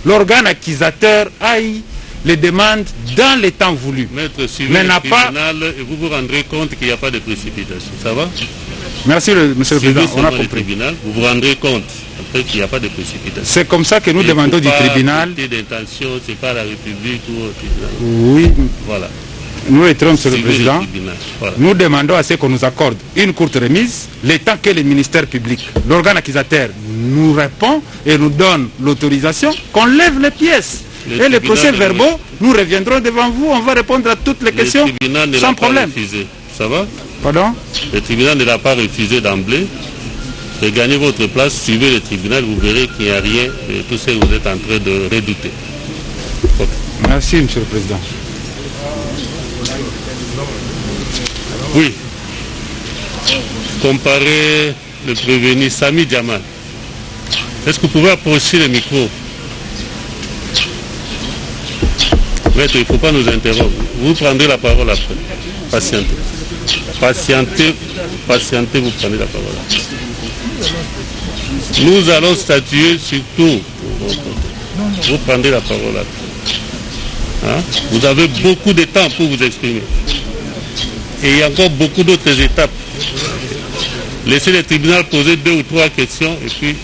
l'organe accusateur aille les demandes dans les temps voulus. Maître, suivez le tribunal et vous vous rendrez compte qu'il n'y a pas de précipitation. Ça va? Merci, Monsieur le Président. On a compris. Tribunal, vous vous rendrez compte après qu'il n'y a pas de précipitation. C'est comme ça que nous demandons du tribunal. D'intention, c'est pas la République ou au tribunal. Oui. Voilà. Nous étions, Monsieur le Président, voilà. Nous demandons à ce qu'on nous accorde une courte remise, le temps que le ministère public, l'organe accusateur, nous répond et nous donne l'autorisation qu'on lève les pièces. Et les procès-verbaux, nous reviendrons devant vous, on va répondre à toutes les questions sans problème. Ça va? Pardon? Le tribunal ne l'a pas refusé d'emblée. Regagnez votre place, suivez le tribunal, vous verrez qu'il n'y a rien de tout ce que vous êtes en train de redouter. Okay. Merci, Monsieur le Président. Oui. Comparez le prévenu Sami Jamal. Est-ce que vous pouvez approcher le micro? Maître, il ne faut pas nous interrompre. Vous prendrez la parole après. Patientez. Patientez, vous prenez la parole après. Nous allons statuer sur tout. Vous prendrez la parole après. Hein? Vous avez beaucoup de temps pour vous exprimer. Et il y a encore beaucoup d'autres étapes. Laissez le tribunal poser 2 ou 3 questions et puis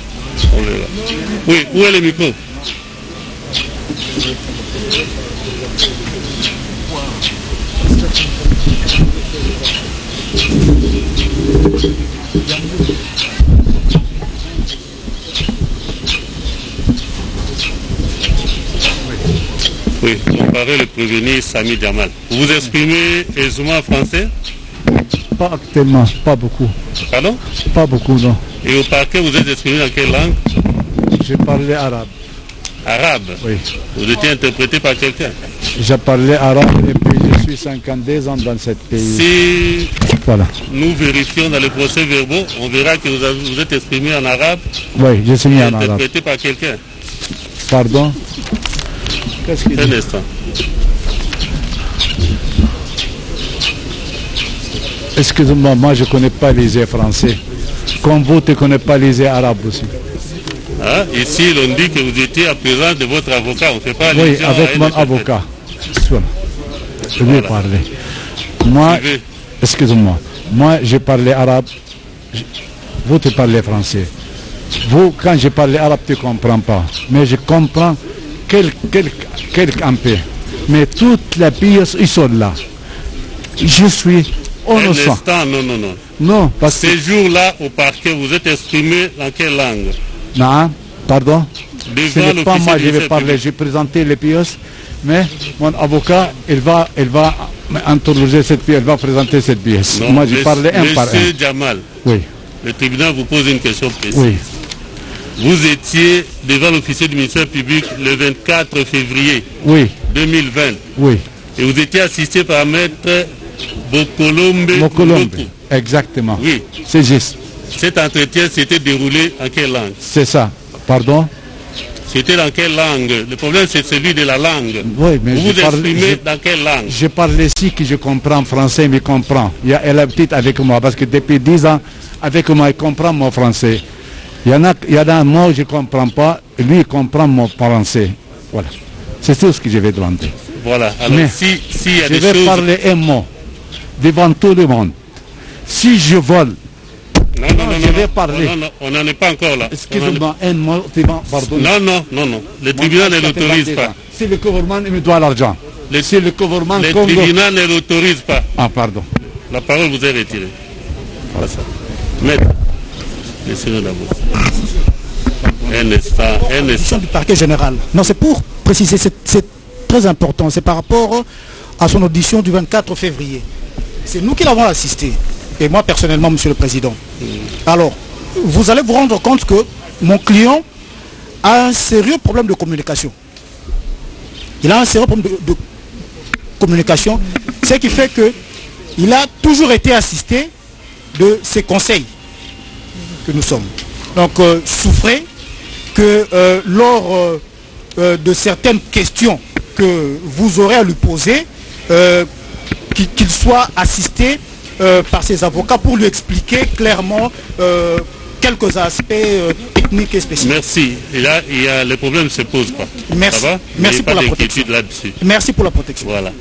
on verra. Oui, où est le micro? Oui, comparez le prévenu Sami Jamal. Vous vous exprimez aisément en français? Pas actuellement, pas beaucoup. Pardon? Pas beaucoup, non. Et au parquet, vous êtes exprimé dans quelle langue? J'ai parlé arabe. Arabe? Oui. Vous étiez interprété par quelqu'un? J'ai parlé arabe et puis je suis 52 ans dans ce pays. Si voilà. Nous vérifions dans les procès-verbaux, on verra que vous êtes exprimé en arabe. Oui, je suis mis en arabe. Interprété par quelqu'un. Pardon? Qu'est-ce qu'il dit? Un instant. Excusez-moi, moi je ne connais pas les français. Comme vous, tu ne connais pas les arabes aussi. Ah, ici, on dit que vous étiez à présence de votre avocat. On ne fait pas oui, avec mon avocat. Je vais parler. Moi, excusez-moi, moi j'ai parlé arabe. Vous, tu parlez français. Vous, quand je parle arabe, tu ne comprends pas. Mais je comprends quelques un peu. Mais toutes les pièces, ils sont là. Je suis innocent. Non, parce que... Ces jours-là, au parquet, vous êtes exprimé dans quelle langue? Non, pardon. Ce n'est pas moi, je vais parler. J'ai présenté les pièces, mais mon avocat, il va interroger cette pièce, il va présenter cette pièce. Non, moi, j'ai parlé un par un. Monsieur Jamal, oui. Le tribunal vous pose une question précise. Oui. Vous étiez devant l'officier du ministère public le 24 février 2020. Oui. Et vous étiez assisté par maître Bokolombe. Exactement. Oui. C'est juste. Cet entretien s'était déroulé en quelle langue? C'est ça. Pardon? C'était dans quelle langue? Le problème, c'est celui de la langue. Oui, mais vous vous exprimez dans quelle langue? Je parle ici que je comprends français, mais comprend. Elle est petite avec moi, parce que depuis 10 ans, avec moi, il comprend mon français. Il y en a un mot, je ne comprends pas, lui, il comprend mon français. Voilà. C'est tout ce que je vais demander. Voilà. Alors, mais s'il y a je des vais choses... parler un mot devant tout le monde. Si je vole, je vais parler. Non, on n'en est pas encore là. Excusez-moi, un mot devant, pardon. Non. Le tribunal ne l'autorise pas. Si le gouvernement me doit l'argent. Si le gouvernement le tribunal ne l'autorise pas. Ah, pardon. La parole vous est retirée. Voilà ça. Maître, laissez-nous d'abord. Un instant. Du parquet général. Non, c'est pour préciser, c'est très important. C'est par rapport à son audition du 24 février. C'est nous qui l'avons assisté. Et moi personnellement, Monsieur le Président. Alors, vous allez vous rendre compte que mon client a un sérieux problème de communication. Il a un sérieux problème de communication, ce qui fait qu'il a toujours été assisté de ces conseils que nous sommes. Donc, souffrez que lors de certaines questions que vous aurez à lui poser, qu'il soit assisté par ses avocats pour lui expliquer clairement quelques aspects techniques et spécifiques. Merci. Et là, le problème ne se pose pas. Merci. Ça va? Merci pour la protection. Là-dessus. Merci pour la protection. Voilà.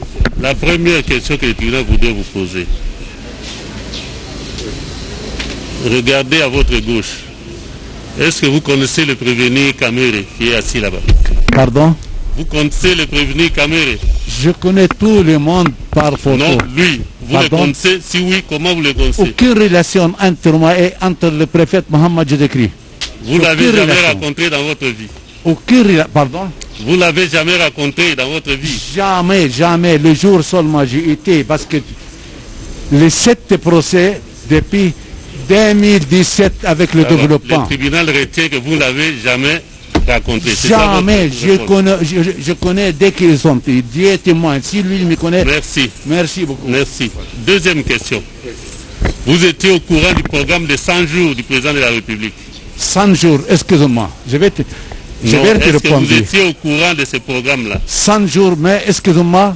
La première question que le tribunal voudrait vous poser. Regardez à votre gauche. Est-ce que vous connaissez le prévenu Kamere qui est assis là-bas? Pardon? Vous connaissez le prévenu Kamere? Je connais tout le monde par photo. Non, lui. Vous le connaissez? Si oui, comment vous le connaissez? Aucune relation entre moi et entre le préfet Mohamed Jedekri. Vous ne l'avez jamais rencontré dans votre vie? Aucune relation. Pardon? Vous ne l'avez jamais rencontré dans votre vie? Jamais, jamais. Le jour seulement j'ai été, parce que les 7 procès depuis 2017 avec le développement. Le tribunal retient que vous ne l'avez jamais rencontré. Jamais. Je connais dès qu'ils sont. Dieu témoin. Si lui me connaît. Merci. Merci beaucoup. Merci. Deuxième question. Vous étiez au courant du programme de 100 jours du président de la République? 100 jours, excusez-moi. Je vais te répondre. Que vous étiez au courant de ce programme-là? 100 jours, mais excusez-moi,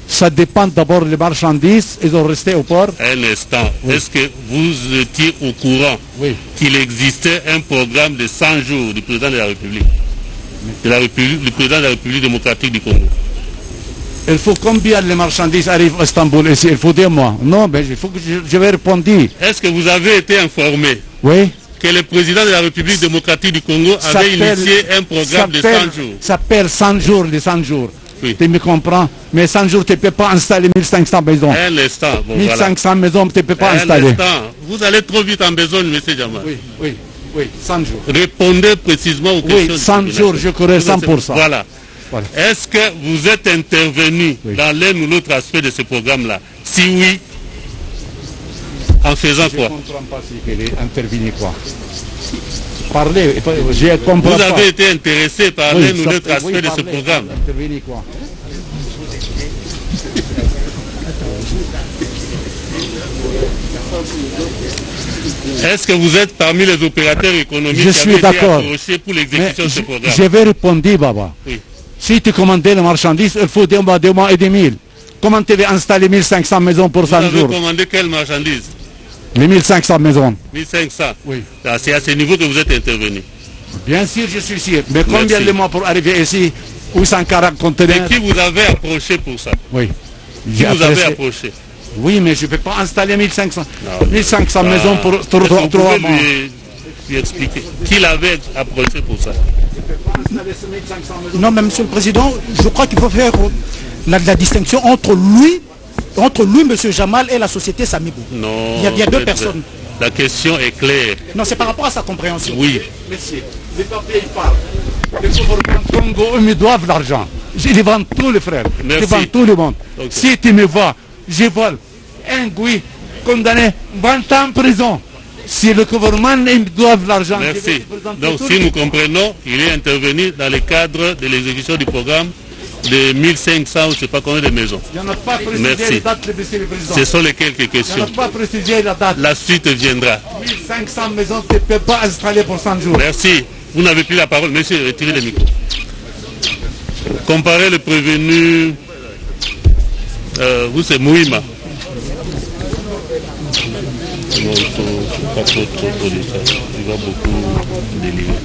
ça dépend d'abord des marchandises, ils ont resté au port. Un instant, oui. Est-ce que vous étiez au courant qu'il existait un programme de 100 jours du président de la République, du président de la République démocratique du Congo? Il faut combien les marchandises arrivent à Istanbul ici? Il faut dire moi. Non, mais il faut que je vais répondre. Est-ce que vous avez été informé que le président de la République démocratique du Congo avait initié un programme de 100 jours? Ça s'appelle 100 jours, les 100 jours. Oui. Tu me comprends? Mais 100 jours, tu ne peux pas installer 1500 maisons. Un instant. Bon, 1500 maisons, tu ne peux pas installer. Un instant. Vous allez trop vite en besogne, M. Jamal. Oui, 100 jours. Répondez précisément aux questions. Oui, 100 jours, je connais 100%. Voilà. Est-ce que vous êtes intervenu dans l'un ou l'autre aspect de ce programme-là? Si oui, en faisant quoi? Je ne comprends pas si il est intervenu quoi. Parlez, je comprends pas. Vous avez été intéressé par l'un ou l'autre aspect de ce programme? Intervenu quoi? Est-ce que vous êtes parmi les opérateurs économiques qui avaient été approchés pour l'exécution de ce programme? Je vais répondre, Baba. Oui. Si tu commandais les marchandises, il faut 2 mois et demi. Comment tu veux installer 1500 maisons pour 100 jours? Vous avez commandé quelles marchandises? Les 1500 maisons. 1500? Oui. C'est à ce niveau que vous êtes intervenu? Bien sûr, je suis sûr. Mais combien de mois pour arriver ici? 840 conteneurs. Et qui vous avez approché pour ça? Oui. Qui vous avez approché? Oui, mais je ne peux pas installer 1500 maisons pour 3 mois. Lui expliquer. Qui l'avait approché pour ça? Non, mais Monsieur le Président, je crois qu'il faut faire la distinction entre lui, M. Jamal, et la société Samibou. Non. Il y a 2 personnes. La question est claire. Non, c'est par rapport à sa compréhension. Oui. Monsieur, les papiers, ils parlent. Les gouvernements Congo, ils me doivent l'argent. Je les vends tous les frères. Merci. Je vends tout le monde. Okay. Si tu me vois, je vole. Un Gouy condamné 20 ans en prison. Si le gouvernement me doit l'argent. Merci. Donc si nous comprenons, il est intervenu dans le cadre de l'exécution du programme de 1500 ou je ne sais pas combien de maisons. Il n'y en a pas précisé la date, Monsieur le Président. Ce sont les quelques questions. Il n'y en a pas précisé la date. La suite viendra. 1500 maisons, tu ne peux pas installer pour 100 jours. Merci. Vous n'avez plus la parole, monsieur, retirez le micro. Comparez le prévenu, vous c'est Mouima. Non, il faut pas trop de ça. Il va beaucoup délirer.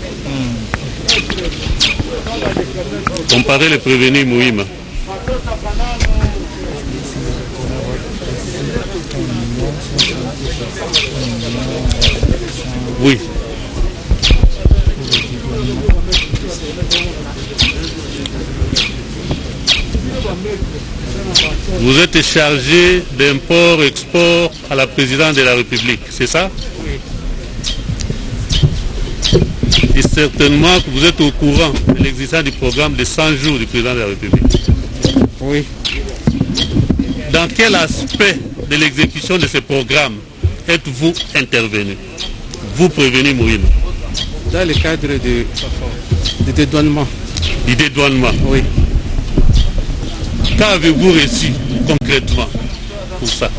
Comparez le prévenu Mouima. Oui. Vous êtes chargé d'import-export à la présidente de la République, c'est ça? Oui. Et certainement que vous êtes au courant de l'existence du programme de 100 jours du président de la République. Oui. Dans quel aspect de l'exécution de ce programme êtes-vous intervenu? Vous prévenez Mourim? Dans le cadre de dédouanement. Du dédouanement? Oui. Qu'avez-vous reçu concrètement pour ça?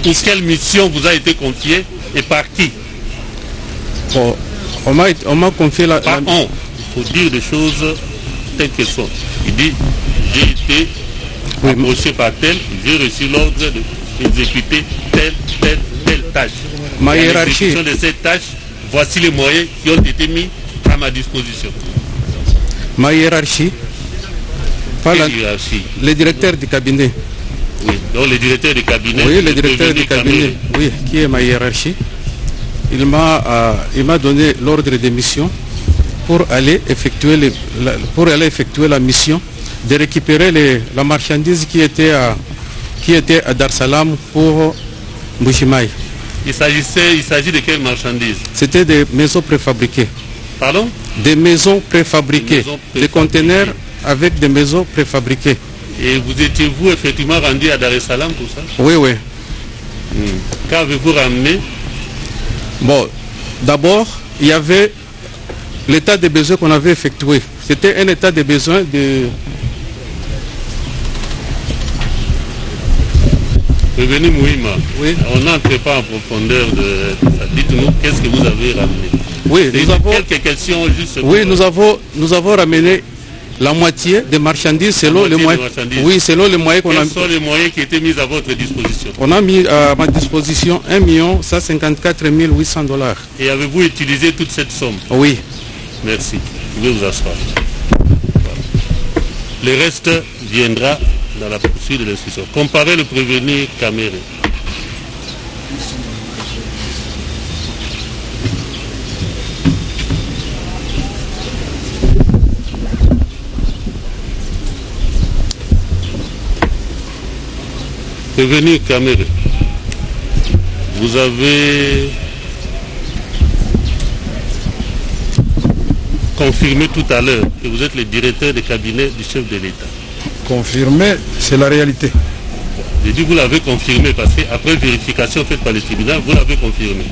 Pour quelle mission vous a été confiée et par qui? Bon, on m'a confié la... Par on. Il faut dire des choses telles qu'elles sont. Il dit, j'ai été approché par tel, j'ai reçu l'ordre d'exécuter telle tâche. Ma hiérarchie. De cette tâche, voici les moyens qui ont été mis à ma disposition. Ma hiérarchie. Pas la hiérarchie. Le directeur du cabinet. Oui, donc le directeur du cabinet. Oui, le directeur du cabinet, oui, qui est ma hiérarchie. Il m'a donné l'ordre de mission pour aller effectuer la mission de récupérer la marchandise qui était à Dar Salam pour Mbujimaï. Il s'agit de quelle marchandise? C'était des maisons préfabriquées. Pardon? Des maisons préfabriquées. Des conteneurs avec des maisons préfabriquées. Et vous étiez-vous effectivement rendu à Dar es Salaam pour ça? Oui, oui. Qu'avez-vous ramené? Bon, d'abord, il y avait l'état des besoins qu'on avait effectué. C'était un état de besoin de... Revenu Mouima, oui. On n'entre pas en profondeur de ça. Dites-nous, qu'est-ce que vous avez ramené? Oui, nous avons... Quelques questions juste... Oui, nous avons ramené la moitié des marchandises selon les moyens. Oui, selon les moyens qu'on a mis. Quels sont les moyens qui étaient mis à votre disposition? On a mis à ma disposition 1 154 800 $. Et avez-vous utilisé toute cette somme? Oui. Merci. Vous pouvez vous asseoir. Voilà. Le reste viendra dans la poursuite de l'instruction. Comparez le prévenu Caméré. Prévenu Caméré, vous avez confirmé tout à l'heure que vous êtes le directeur de cabinet du chef de l'État. Confirmé, c'est la réalité. J'ai dit vous l'avez confirmé parce qu'après vérification faite par le tribunal, vous l'avez confirmé.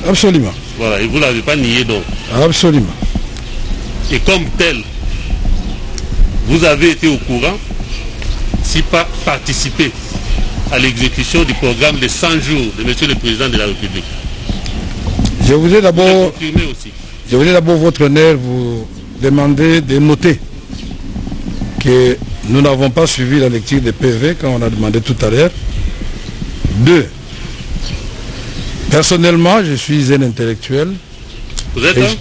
Absolument. Voilà, et vous ne l'avez pas nié donc. Absolument. Et comme tel, vous avez été au courant, si pas participé à l'exécution du programme de 100 jours de Monsieur le Président de la République. Je voudrais d'abord, votre honneur, vous demander de noter que nous n'avons pas suivi la lecture des PV quand on a demandé tout à l'heure. 2. Personnellement, je suis un intellectuel. Vous êtes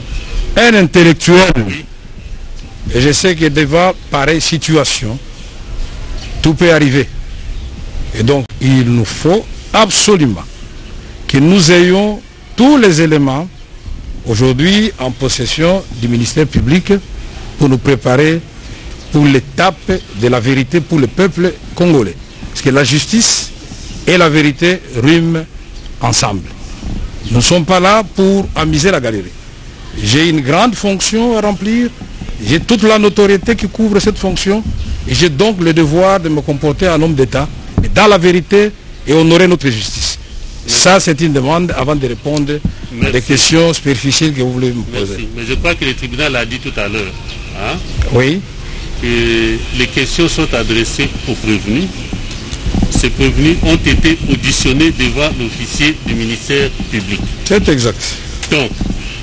un intellectuel. Oui. Et je sais que devant pareille situation, tout peut arriver. Et donc, il nous faut absolument que nous ayons tous les éléments aujourd'hui en possession du ministère public pour nous préparer pour l'étape de la vérité pour le peuple congolais. Parce que la justice et la vérité riment ensemble. Nous ne sommes pas là pour amuser la galerie. J'ai une grande fonction à remplir, j'ai toute la notoriété qui couvre cette fonction, et j'ai donc le devoir de me comporter en homme d'État, dans la vérité et honorer notre justice. Merci. Ça, c'est une demande avant de répondre à des questions superficielles que vous voulez me poser. Merci. Mais je crois que le tribunal a dit tout à l'heure oui. Que les questions sont adressées aux prévenus. Ces prévenus ont été auditionnés devant l'officier du ministère public. C'est exact. Donc,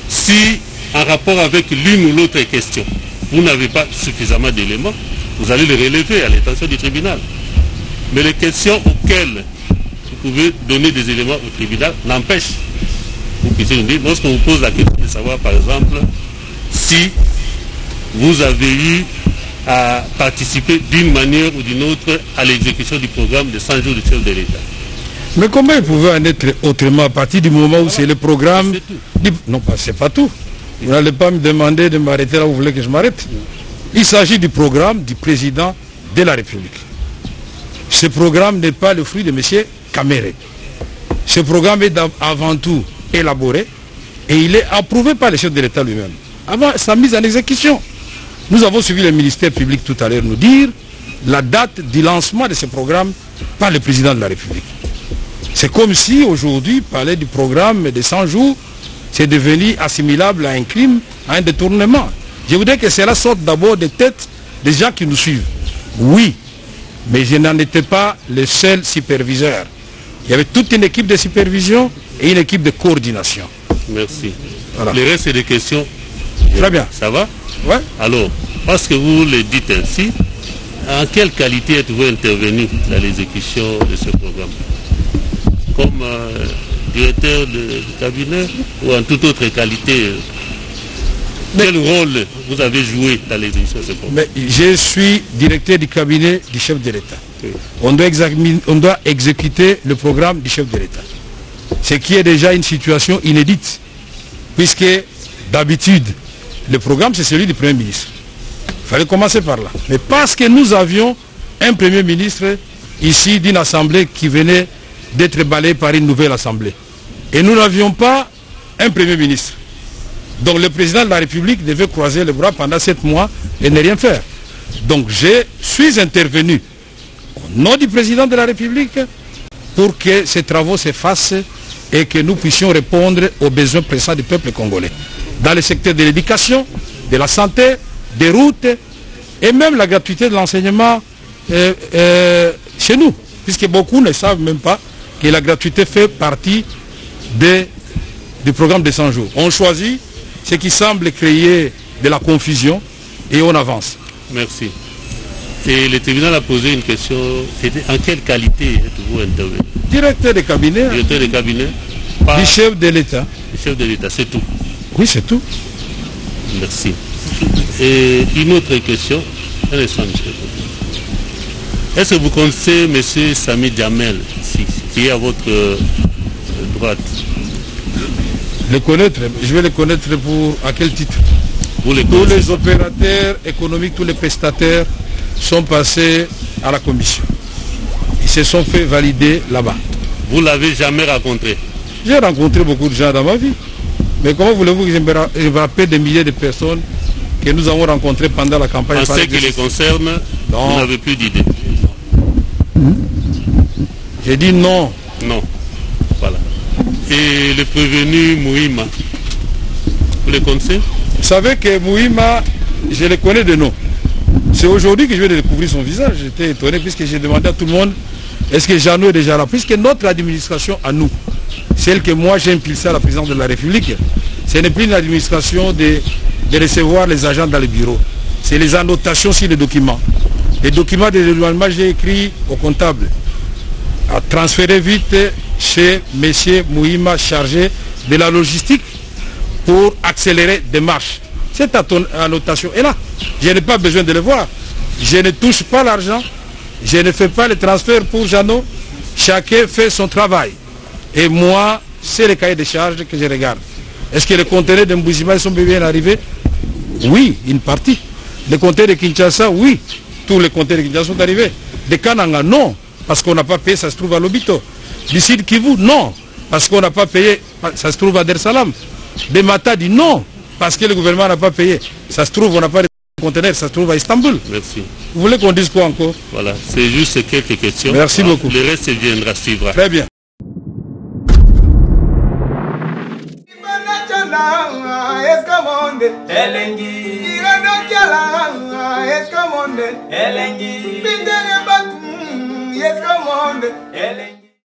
si en rapport avec l'une ou l'autre question, vous n'avez pas suffisamment d'éléments, vous allez les relever à l'intention du tribunal. Mais les questions auxquelles vous pouvez donner des éléments au tribunal n'empêchent. Vous puissiez nous dire, lorsqu'on vous pose la question de savoir, par exemple, si vous avez eu à participer d'une manière ou d'une autre à l'exécution du programme de 100 jours du chef de l'État. Mais comment il pouvait en être autrement à partir du moment où c'est le programme Non, c'est pas tout. Vous n'allez pas me demander de m'arrêter là où vous voulez que je m'arrête. Il s'agit du programme du président de la République. Ce programme n'est pas le fruit de M. Kamere. Ce programme est avant tout élaboré et il est approuvé par le chef de l'État lui-même. Avant sa mise en exécution, nous avons suivi le ministère public tout à l'heure nous dire la date du lancement de ce programme par le président de la République. C'est comme si aujourd'hui, parler du programme des 100 jours, c'est devenu assimilable à un crime, à un détournement. Je voudrais que cela sorte d'abord des têtes des gens qui nous suivent. Oui, mais je n'en étais pas le seul superviseur. Il y avait toute une équipe de supervision et une équipe de coordination. Merci. Voilà. Le reste des questions. Très bien. Ça va? Ouais. Alors, parce que vous le dites ainsi, en quelle qualité êtes-vous intervenu dans l'exécution de ce programme? Comme directeur de cabinet ou en toute autre qualité? Quel rôle vous avez joué dans l'exécution de ce programme? Je suis directeur du cabinet du chef de l'État. Oui. On doit exécuter le programme du chef de l'État. Ce qui est déjà une situation inédite, puisque d'habitude, le programme c'est celui du Premier ministre. Il fallait commencer par là. Mais parce que nous avions un Premier ministre ici d'une assemblée qui venait d'être balayée par une nouvelle assemblée. Et nous n'avions pas un Premier ministre. Donc le président de la République devait croiser les bras pendant 7 mois et ne rien faire. Donc je suis intervenu au nom du président de la République pour que ces travaux se fassent et que nous puissions répondre aux besoins pressants du peuple congolais. Dans le secteur de l'éducation, de la santé, des routes et même la gratuité de l'enseignement chez nous. Puisque beaucoup ne savent même pas que la gratuité fait partie du programme des 100 jours. On choisit ce qui semble créer de la confusion et on avance. Merci. Et le tribunal a posé une question, c'était en quelle qualité êtes-vous intervenu? Directeur de cabinet. Directeur de cabinet du chef de l'État. Du chef de l'État, c'est tout. Oui, c'est tout. Merci. Et une autre question. Un instant, monsieur. Est-ce que vous connaissez M. Sami Djamel, qui est à votre droite? Le connaître, je vais le connaître à quel titre? Tous les opérateurs économiques, tous les prestataires sont passés à la commission. Ils se sont fait valider là-bas. Vous ne l'avez jamais rencontré? J'ai rencontré beaucoup de gens dans ma vie. Mais comment voulez-vous que je me rappelle des milliers de personnes que nous avons rencontrées pendant la campagne? En ce qui les concerne, vous n'avez plus d'idée? J'ai dit non. Non. Voilà. Et le prévenu Mouima, vous le connaissez? Vous savez que Mouima, je le connais de nom. C'est aujourd'hui que je vais découvrir son visage. J'étais étonné puisque j'ai demandé à tout le monde, est-ce que Jeannot est déjà là? Puisque notre administration à nous, celle que moi j'ai impulsée à la présidence de la République, ce n'est plus une administration de recevoir les agents dans les bureaux. C'est les annotations sur les documents. Les documents de développement, j'ai écrit au comptable à transférer vite chez M. Mouima, chargé de la logistique, pour accélérer des marches. Cette annotation est là. Je n'ai pas besoin de le voir. Je ne touche pas l'argent. Je ne fais pas le transfert pour Jeannot. Chacun fait son travail. Et moi, c'est le cahier de charges que je regarde. Est-ce que les conteneurs de Mbouzima sont bien arrivés? Oui, une partie. Les conteneurs de Kinshasa, oui. Tous les conteneurs de Kinshasa sont arrivés. De Kananga, non. Parce qu'on n'a pas payé, ça se trouve à Lobito. Du Sud Kivu, non. Parce qu'on n'a pas payé, ça se trouve à Dar Salam. De Matadi, non. Parce que le gouvernement n'a pas payé. Ça se trouve, on n'a pas de conteneurs, ça se trouve à Istanbul. Merci. Vous voulez qu'on dise quoi encore? Voilà, c'est juste quelques questions. Merci beaucoup. Le reste viendra suivre. Très bien. Yes, come on,